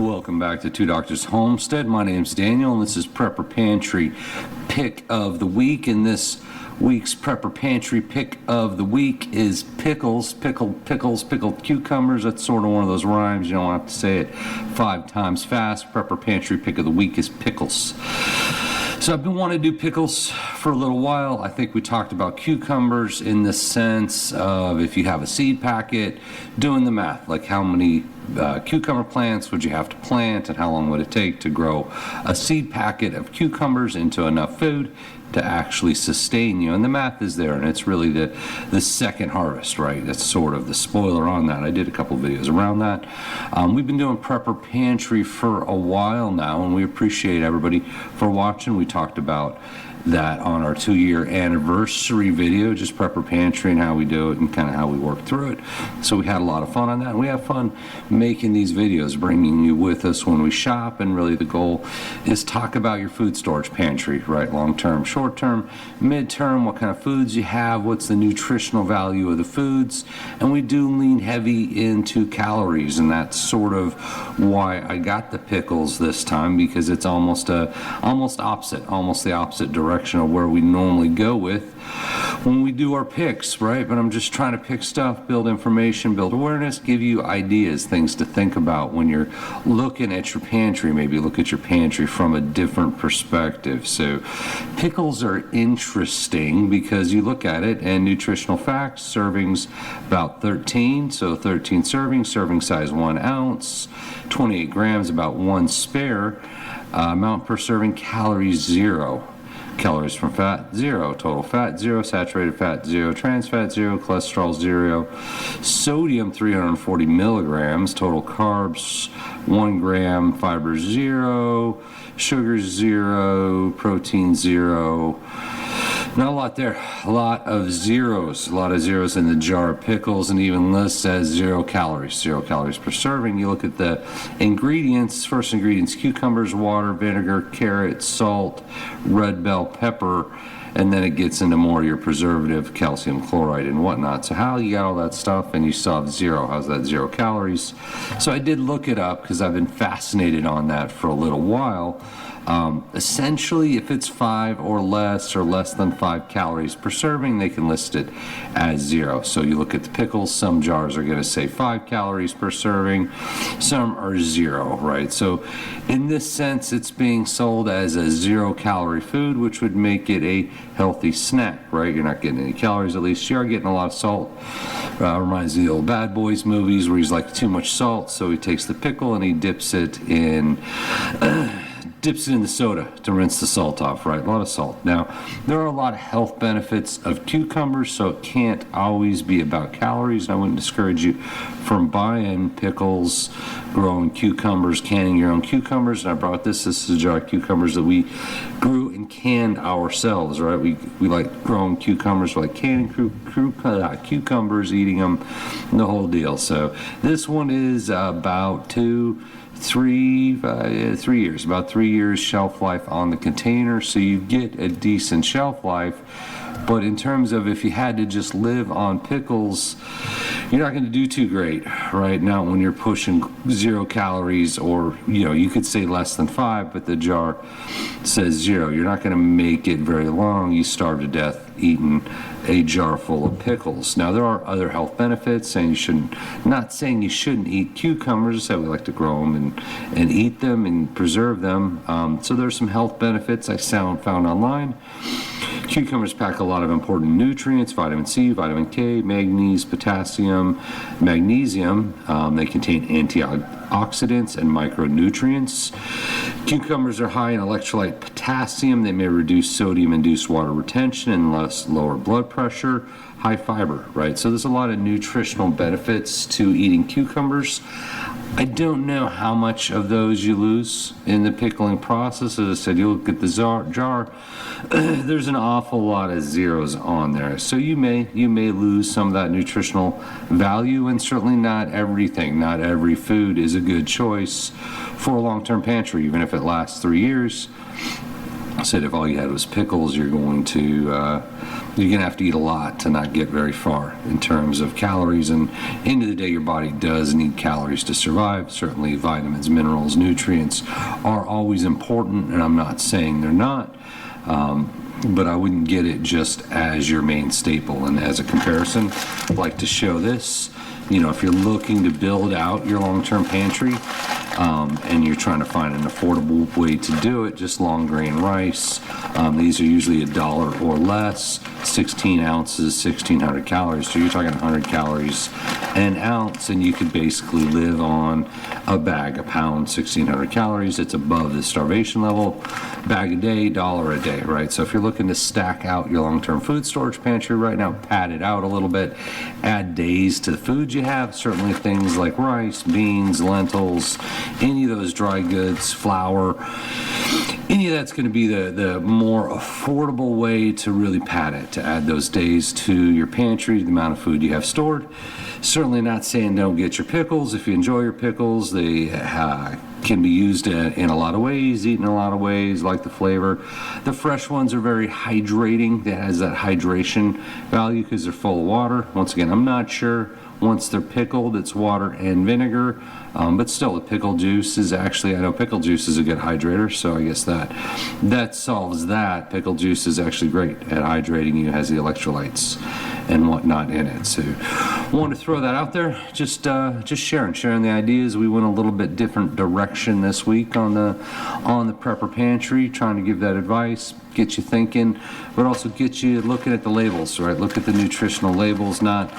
Welcome back to Two Drs Homestead. My name's Daniel, and this is Prepper Pantry Pick of the Week. And this week's Prepper Pantry Pick of the Week is pickles, pickled cucumbers. That's sort of one of those rhymes. You don't have to say it 5 times fast. Prepper Pantry Pick of the Week is pickles. So I've been wanting to do pickles for a little while. I think we talked about cucumbers in the sense of if you have a seed packet, doing the math, like how many cucumber plants would you have to plant and how long would it take to grow a seed packet of cucumbers into enough food to actually sustain you. And the math is there, and it's really the second harvest, right? That's sort of the spoiler on that. I did a couple videos around that. We've been doing Prepper Pantry for a while now, and we appreciate everybody for watching. We talked about that on our 2-year anniversary video, just Prepper Pantry and how we do it and kind of how we work through it. So we had a lot of fun on that, and we have fun making these videos, bringing you with us when we shop. And really the goal is talk about your food storage pantry, right? Long-term, short-term, mid-term, what kind of foods you have, what's the nutritional value of the foods. And we do lean heavy into calories, and that's sort of why I got the pickles this time, because it's almost the opposite direction of where we normally go with when we do our picks, right? But I'm just trying to pick stuff, build information, build awareness, give you ideas, things to think about when you're looking at your pantry. Maybe look at your pantry from a different perspective. So pickles are interesting because you look at it and nutritional facts, servings about 13, so 13 servings, serving size 1 ounce, 28 grams, about 1 spare, amount per serving, calories 0. Calories from fat, 0. Total fat, 0. Saturated fat, 0. Trans fat, 0. Cholesterol, 0. Sodium, 340 milligrams. Total carbs, 1 gram. Fiber, 0. Sugar, 0. Protein, 0. Not a lot there. A lot of zeros. A lot of zeros in the jar of pickles, and even lists as 0 calories. 0 calories per serving. You look at the ingredients. First ingredients: cucumbers, water, vinegar, carrot, salt, red bell pepper, and then it gets into more of your preservative, calcium chloride and whatnot. So how you got all that stuff and you still have 0? How's that 0 calories? So I did look it up because I've been fascinated on that for a little while. Essentially, if it's 5 or less than 5 calories per serving, they can list it as 0. So you look at the pickles, some jars are going to say 5 calories per serving, some are 0, right? So in this sense, it's being sold as a 0 calorie food, which would make it a healthy snack, right? You're not getting any calories, at least you are getting a lot of salt. Reminds me of the old Bad Boys movies where he's like too much salt, so he takes the pickle and he dips it in the soda to rinse the salt off, right? A lot of salt. Now, there are a lot of health benefits of cucumbers, so it can't always be about calories. And I wouldn't discourage you from buying pickles, growing cucumbers, canning your own cucumbers. And I brought this is a jar of cucumbers that we grew and canned ourselves, right? We like growing cucumbers, we like canning cucumbers, eating them, the whole deal. So this one is about 3 years, about 3 years shelf life on the container, so you get a decent shelf life. But in terms of if you had to just live on pickles, you're not going to do too great right now when you're pushing 0 calories, or you could say less than 5, but the jar says 0. You're not going to make it very long. You starve to death eating a jar full of pickles. Now, there are other health benefits, not saying you shouldn't eat cucumbers. So we like to grow them and eat them and preserve them. So there's some health benefits I found online. Cucumbers pack a lot of important nutrients: vitamin C, vitamin K, manganese, potassium, magnesium. They contain antioxidants and micronutrients. Cucumbers are high in electrolyte potassium. They may reduce sodium-induced water retention and lower blood pressure. High fiber, right? So there's a lot of nutritional benefits to eating cucumbers. I don't know how much of those you lose in the pickling process. As I said, you look at the jar, there's an awful lot of zeros on there. So you may lose some of that nutritional value, and certainly not everything. Not every food is a good choice for a long-term pantry, even if it lasts 3 years. said if all you had was pickles, you're gonna have to eat a lot to not get very far in terms of calories. And end of the day, your body does need calories to survive. Certainly vitamins, minerals, nutrients are always important, and I'm not saying they're not, but I wouldn't get it just as your main staple. And as a comparison, I'd like to show this. If you're looking to build out your long-term pantry, and you're trying to find an affordable way to do it, just long grain rice. These are usually $1 or less, 16 ounces, 1,600 calories. So you're talking 100 calories an ounce, and you could basically live on a bag, a pound, 1,600 calories. It's above the starvation level. Bag a day, $1 a day, right? So if you're looking to stack out your long-term food storage pantry right now, pad it out a little bit, add days to the food you have. Certainly things like rice, beans, lentils, any of those dry goods, flour, any of that's going to be the more affordable way to really pad it, to add those days to your pantry, the amount of food you have stored. Certainly not saying don't get your pickles. If you enjoy your pickles, they can be used in a lot of ways, eaten in a lot of ways, like the flavor. The fresh ones are very hydrating. That has that hydration value because they're full of water. Once again, I'm not sure. Once they're pickled, it's water and vinegar, but still the pickle juice is actually, I know pickle juice is a good hydrator, so I guess that solves that. Pickle juice is actually great at hydrating you, has the electrolytes and whatnot in it. So I wanted to throw that out there, just sharing the ideas. We went a little bit different direction this week on the Prepper Pantry, trying to give that advice, get you thinking, but also get you looking at the labels, right? Look at the nutritional labels. Not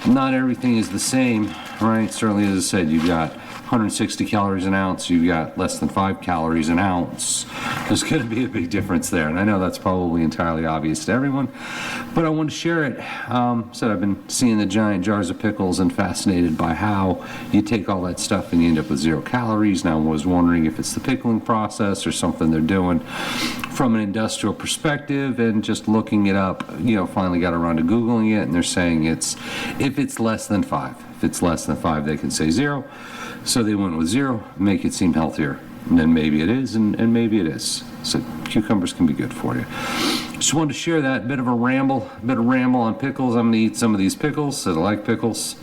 everything is the same, right? Certainly, as I said, you've got 160 calories an ounce, you've got less than 5 calories an ounce. There's going to be a big difference there, and I know that's probably entirely obvious to everyone, but I want to share it. So I've been seeing the giant jars of pickles and fascinated by how you take all that stuff and you end up with 0 calories. Now I was wondering if it's the pickling process or something they're doing from an industrial perspective, and just looking it up, finally got around to Googling it, and they're saying if it's less than 5. If it's less than 5, they can say 0. So they went with 0, make it seem healthier. And then maybe it is, and maybe it is. So cucumbers can be good for you. Just wanted to share that bit of ramble on pickles. I'm going to eat some of these pickles, so I like pickles,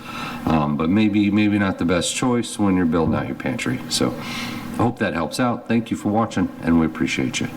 but maybe not the best choice when you're building out your pantry. So I hope that helps out. Thank you for watching, and we appreciate you.